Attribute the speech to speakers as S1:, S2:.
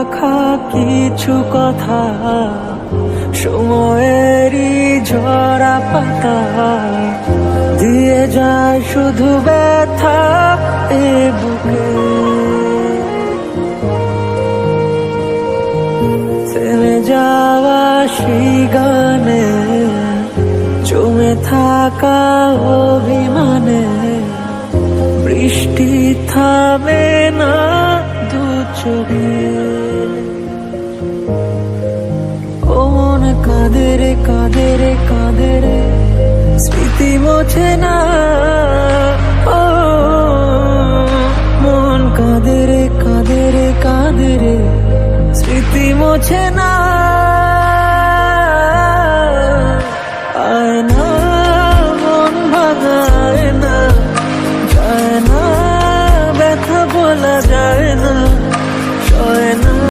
S1: রাখা কিছু কথা সময়েরই ঝরা পাতা দিয়ে যায় শুধু ব্যথা এ বুকে। থেমে যাওয়া সেই গানে জমে থাকা অভিমানে বৃষ্টি থামে না দু চোখে। ও মন কাঁদে রে কাঁদে রে কাঁদে রে স্মৃতি মোছে না। ও মন কাঁদে রে কাঁদে রে কাঁদে রে স্মৃতি মোছে না।